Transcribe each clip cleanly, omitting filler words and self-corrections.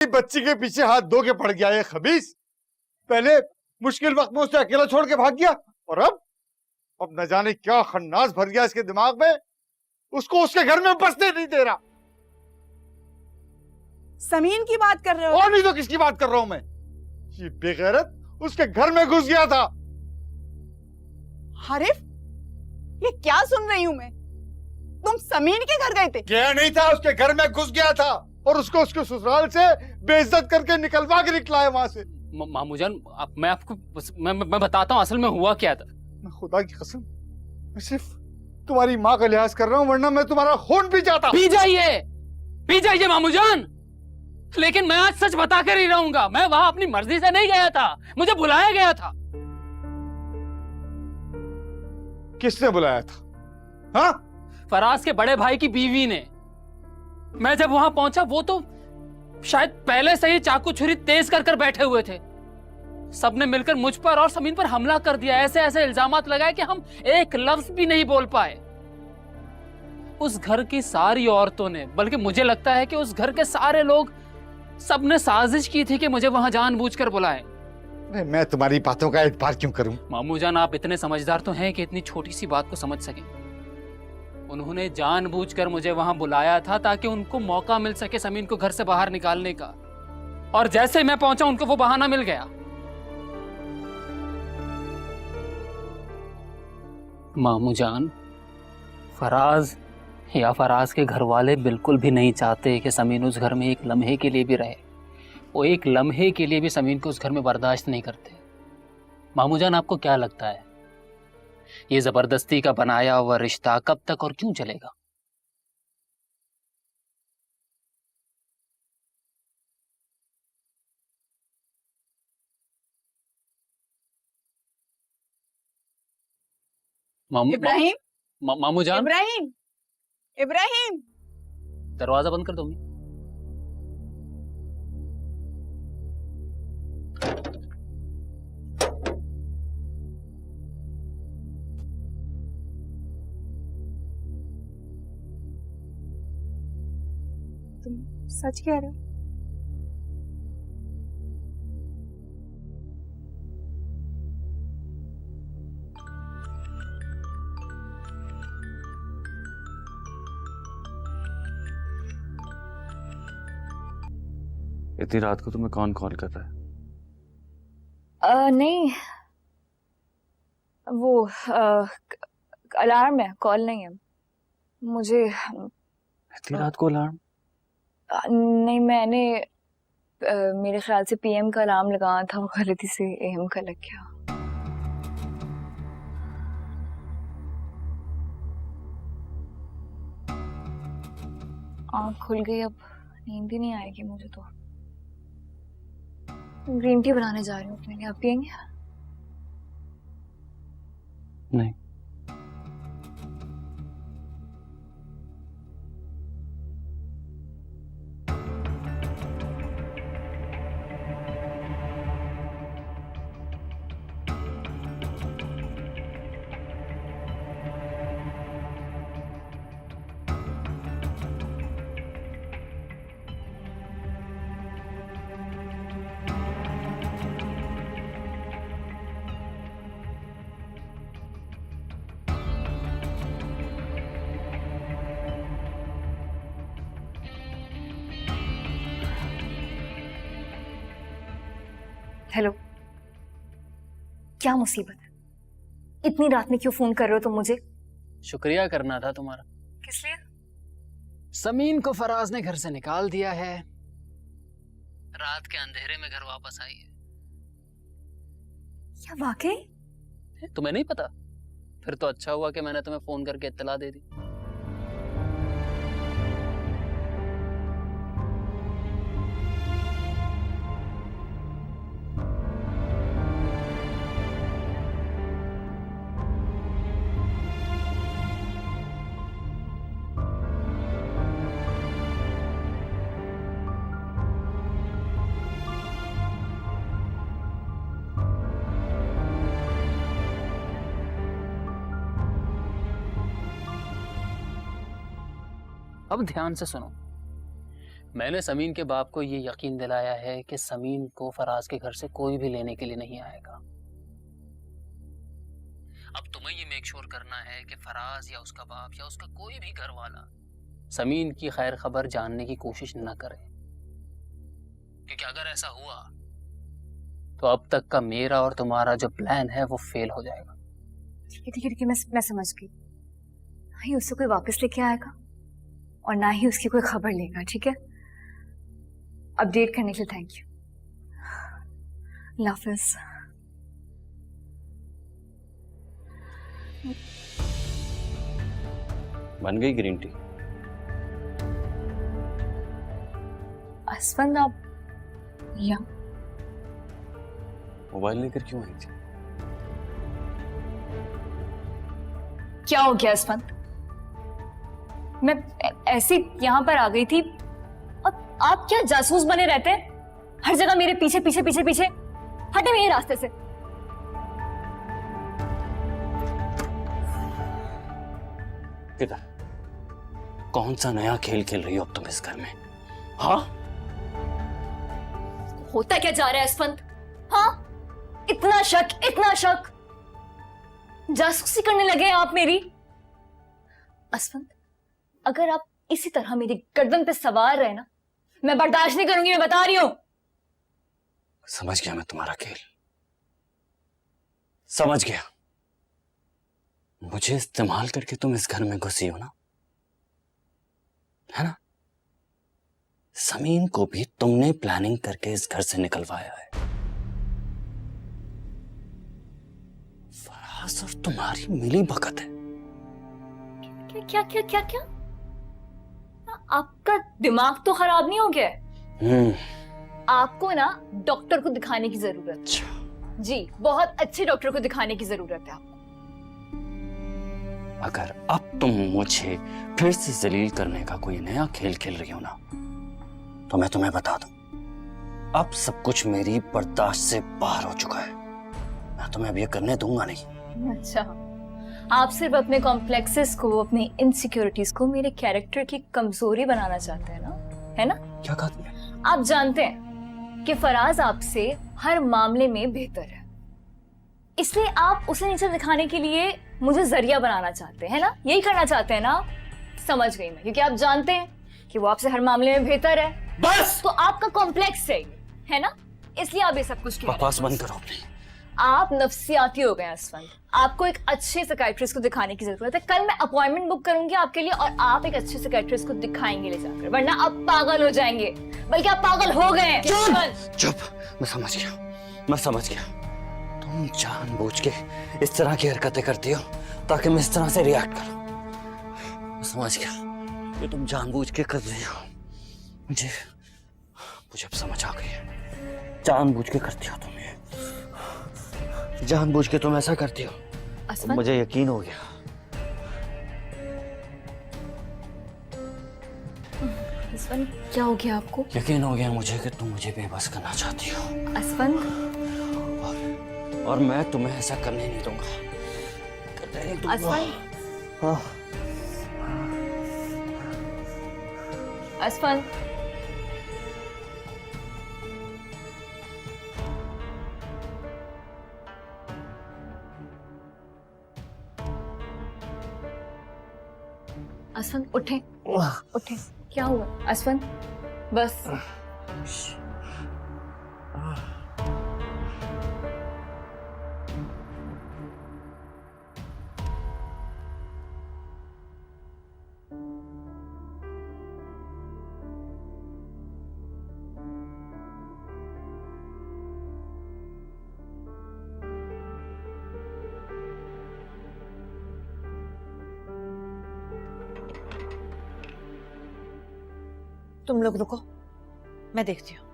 बच्ची के पीछे हाथ धो के पड़ गया ये खबीस। पहले मुश्किल वक्त में उसे अकेला छोड़ के भाग गया, और अब न जाने क्या खन्नास भर गया इसके दिमाग में, उसको उसके घर में बसने नहीं दे रहा। समीन की बात कर रहे हो? और नहीं तो किसकी बात कर रहा हूं मैं? ये बेगैरत उसके घर में घुस गया था। हारिफ, ये क्या सुन रही हूं मैं? तुम समीन के घर गए थे? क्या नहीं था, उसके घर में घुस गया था और उसको उसके ससुराल से बेइज्जत करके निकलवा के निकला है वहां से। मामू जान, मैं आपको मैं बताता हूँ असल में हुआ क्या था। मैं खुदा की कसम, मैं सिर्फ तुम्हारी माँ का लिहाज कर रहा हूँ, वरना मैं तुम्हारा खून पी जाता। पी जाइए मामू जान, लेकिन मैं आज सच बता कर ही रहूंगा। मैं वहां अपनी मर्जी से नहीं गया था, मुझे बुलाया गया था। किसने बुलाया था? हाँ? फराज के बड़े भाई की बीवी ने। मैं जब वहां पहुंचा, वो तो शायद पहले से ही चाकू छुरी तेज कर कर बैठे हुए थे। सबने मिलकर मुझ पर और समीन पर हमला कर दिया। ऐसे ऐसे इल्जामात लगाए कि हम एक लफ्ज भी नहीं बोल पाए। उस घर की सारी औरतों ने, बल्कि मुझे लगता है कि उस घर के सारे लोग, सबने साजिश की थी कि मुझे वहां जानबूझकर बुलाएं। मैं तुम्हारी बातों का एतबार क्यों करूं? मामू जान, आप इतने समझदार तो हैं कि इतनी छोटी सी बात को समझ सकें। उन्होंने जानबूझकर मुझे वहां बुलाया था ताकि उनको मौका मिल सके समीन को घर से बाहर निकालने का। और जैसे मैं पहुंचा, उनको वो बहाना मिल गया। मामू जान, फराज या फराज के घर वाले बिल्कुल भी नहीं चाहते कि समीन उस घर में एक लम्हे के लिए भी रहे। वो एक लम्हे के लिए भी समीन को उस घर में बर्दाश्त नहीं करते। मामू जान, आपको क्या लगता है ये जबरदस्ती का बनाया हुआ रिश्ता कब तक और क्यों चलेगा? इब्राहिम, मामू जान, इब्राहिम, इब्राहिम, दरवाजा बंद कर दो। तुम सच कह रहे हो? इतनी रात को तुम्हें कौन कॉल कर रहा है? नहीं, वो अलार्म है, कॉल नहीं है मुझे। इतनी रात को अलार्म? नहीं, मैंने मेरे ख्याल से पीएम का अलार्म लगाया था, वो गलती से एएम का लग गया। आँख खुल गई, अब नींद ही नहीं आएगी मुझे तो। ग्रीन टी बनाने जा रही हूँ अपने लिए, आप पियेंगे? नहीं। हेलो, क्या मुसीबत है? इतनी रात में क्यों फोन कर रहे हो तुम मुझे? शुक्रिया करना था तुम्हारा। किस लिए? समीन को फराज ने घर से निकाल दिया है। रात के अंधेरे में घर वापस आई है। क्या वाकई? तुम्हें नहीं पता? फिर तो अच्छा हुआ कि मैंने तुम्हें फोन करके इत्तला दे दी। अब ध्यान से सुनो। मैंने समीन के बाप को ये यकीन दिलाया है कि समीन को फराज के घर से कोई भी लेने के लिए नहीं आएगा। अब तुम्हें ये मेक श्योर करना है कि फराज या उसका बाप या उसका कोई भी घर वाला समीन की खैर खबर जानने की कोशिश न करे, क्योंकि अगर ऐसा हुआ तो अब तक का मेरा और तुम्हारा जो प्लान है वो फेल हो जाएगा। ठीक है, मैं समझ गई। ना ही उससे कोई वापस लेके आएगा और ना ही उसकी कोई खबर लेगा। ठीक है, अपडेट करने के लिए थैंक यू। अल्लाह हाफिज़। बन गई ग्रीन टी? असफंद आप यहाँ मोबाइल लेकर क्यों आई थी? क्या हो गया असफंद? मैं ऐसे यहाँ पर आ गई थी और आप क्या जासूस बने रहते हैं हर जगह मेरे पीछे पीछे पीछे पीछे। हटे मेरे रास्ते से। किधर? कौन सा नया खेल खेल रही हो अब तुम इस घर में? हाँ, होता क्या जा रहा है असफंद? हाँ, इतना शक जासूसी करने लगे हैं आप मेरी। असफंद, अगर आप इसी तरह मेरी गर्दन पे सवार रहे ना, मैं बर्दाश्त नहीं करूंगी, मैं बता रही हूं। समझ गया मैं तुम्हारा खेल, समझ गया। मुझे इस्तेमाल करके तुम इस घर में घुसी हो ना, है ना? समीन को भी तुमने प्लानिंग करके इस घर से निकलवाया है। फराज और तुम्हारी मिली भगत है। क्या क्या क्या क्या? आपका दिमाग तो खराब नहीं हो गया है? आपको ना डॉक्टर को दिखाने की जरूरत है। अच्छा, जी, बहुत अच्छे डॉक्टर को दिखाने की जरूरत है आपको। अगर अब तुम मुझे फिर से जलील करने का कोई नया खेल खेल रही हो ना, तो मैं तुम्हें बता दूं, अब सब कुछ मेरी बर्दाश्त से बाहर हो चुका है। मैं तुम्हें अब ये करने दूंगा नहीं। अच्छा, आप सिर्फ अपने कॉम्प्लेक्सेस को, अपनी इनसिक्योरिटीज को मेरे कैरेक्टर की कमजोरी बनाना चाहते हैं ना, है ना? क्या कहा तुमने? आप जानते हैं कि फराज आपसे हर मामले में बेहतर है, इसलिए आप उसे नीचे दिखाने के लिए मुझे जरिया बनाना चाहते हैं ना? यही करना चाहते हैं ना? समझ गई मैं, क्योंकि आप जानते हैं कि वो आपसे हर मामले में बेहतर है। बस, तो आपका कॉम्प्लेक्स है ना, इसलिए आप ये सब कुछ कह रहे हैं। बकवास बंद करो अपनी। आप नफ्सियाती हो गए हैं असफंद। आपको एक अच्छे साइकियाट्रिस्ट को दिखाने की जरूरत है। कल मैं अपॉइंटमेंट बुक करूंगी आपके लिए और आप एक अच्छे साइकियाट्रिस्ट को दिखाएंगे ले जाकर, वरना आप पागल हो जाएंगे, बल्कि आप पागल हो गए हैं। चुप, मैं समझ गया। तुम जानबूझ के इस तरह की हरकतें करती हो ताकि मैं इस तरह से रिएक्ट करूं। मैं समझ गया कि तुम जानबूझ के कर रही हो। मुझे अब समझ आ गई है। जानबूझ के करती हो तुम ये, जानबूझ के तुम ऐसा करती हो। असफंद, मुझे यकीन हो गया। असफंद, क्या हो गया आपको? यकीन हो गया मुझे कि तुम मुझे बेबस करना चाहती हो, असफंद, और मैं तुम्हें ऐसा करने नहीं दूंगा। असफंद, हाँ। असफंद, असफंद, उठे। क्या हुआ असफंद? बस। तुम लोग रुको, मैं देखती हूँ।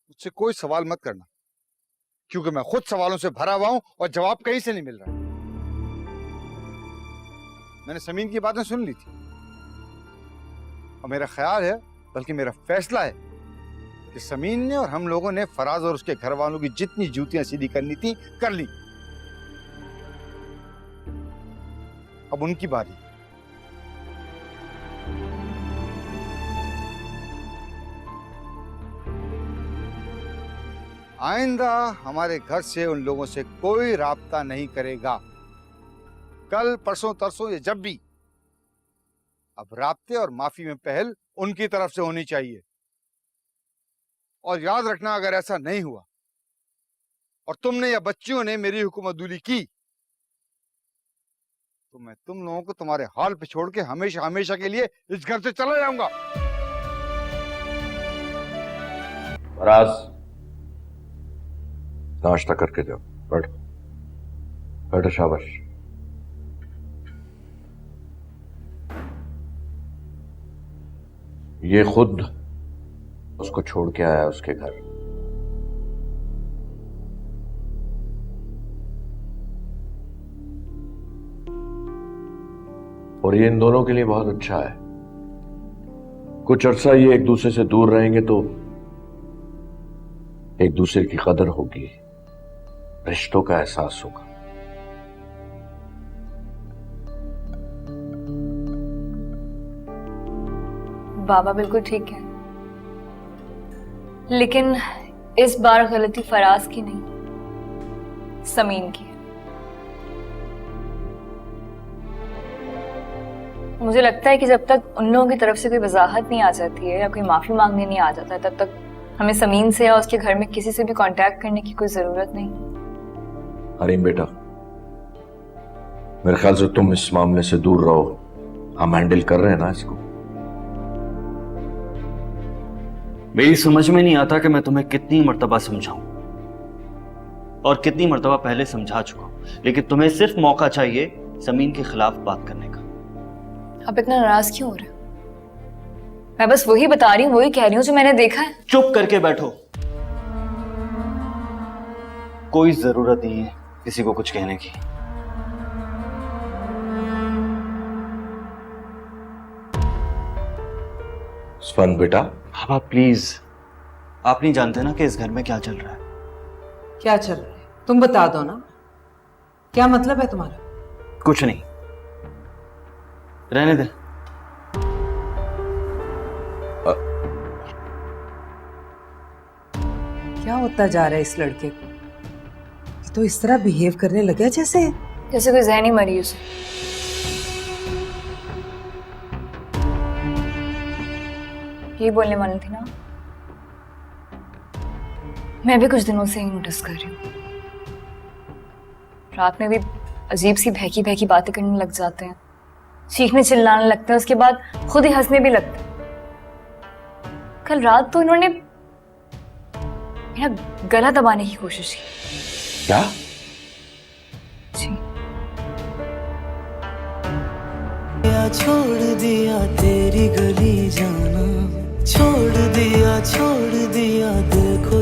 मुझसे कोई सवाल मत करना, क्योंकि मैं खुद सवालों से भरा हुआ हूं और जवाब कहीं से नहीं मिल रहा। मैंने समीन की बातें सुन ली थी और मेरा ख्याल है, बल्कि मेरा फैसला है कि समीन ने और हम लोगों ने फराज और उसके घर वालों की जितनी जूतियां सीधी करनी थी कर ली। अब उनकी बारी। आइंदा हमारे घर से उन लोगों से कोई राब्ता नहीं करेगा, कल परसों तरसों या जब भी। अब राब्ते और माफी में पहल उनकी तरफ से होनी चाहिए। और याद रखना, अगर ऐसा नहीं हुआ और तुमने या बच्चियों ने मेरी हुकूमतदूली की तो मैं तुम लोगों को तुम्हारे हाल पे छोड़ के हमेशा हमेशा के लिए इस घर से चला जाऊंगा। फराज, नाश्ता करके जाओ। बैठो बैठो, शाबाश। ये खुद उसको छोड़ के आया उसके घर। और ये इन दोनों के लिए बहुत अच्छा है। कुछ अरसा ये एक दूसरे से दूर रहेंगे तो एक दूसरे की कदर होगी, रिश्तों का एहसास होगा। बाबा बिल्कुल ठीक है, लेकिन इस बार गलती फराज की नहीं, समीन की है। मुझे लगता है कि जब तक उन लोगों की तरफ से कोई वजाहत नहीं आ जाती है या कोई माफी मांगने नहीं आ जाता है, तब तक हमें समीन से या उसके घर में किसी से भी कांटेक्ट करने की कोई जरूरत नहीं। हरीम बेटा, मेरे ख्याल से तुम इस मामले से दूर रहो। हम हैंडल कर रहे हैं ना इसको। मेरी समझ में नहीं आता कि मैं तुम्हें कितनी मर्तबा समझाऊं और कितनी मर्तबा पहले समझा चुका हूं, लेकिन तुम्हें सिर्फ मौका चाहिए समीन के खिलाफ बात करने का। आप इतना नाराज क्यों हो रहे हो? मैं बस वही बता रही हूँ, वही कह रही हूँ जो मैंने देखा है। चुप करके बैठो, कोई जरूरत नहीं है किसी को कुछ कहने की। स्वन बेटा, पापा प्लीज, आप नहीं जानते ना कि इस घर में क्या चल रहा है। क्या चल रहा है तुम बता दो ना, क्या मतलब है तुम्हारा? कुछ नहीं, रहने दे। क्या होता जा रहा है इस लड़के को? ये तो इस तरह बिहेव करने लगा जैसे कोई जहनी मरीज। यही बोलने वाली थी ना, मैं भी कुछ दिनों से ही नोटिस कर रही हूँ। रात में भी अजीब सी बहकी बहकी बातें करने लग जाते हैं, चीखने चिल्लाने लगते हैं, उसके बाद खुद ही हंसने भी लगते हैं। कल रात तो इन्होंने मेरा गला दबाने की कोशिश की। क्या? जी। छोड़ दिया तेरी गली जाना, छोड़ दिया दिल को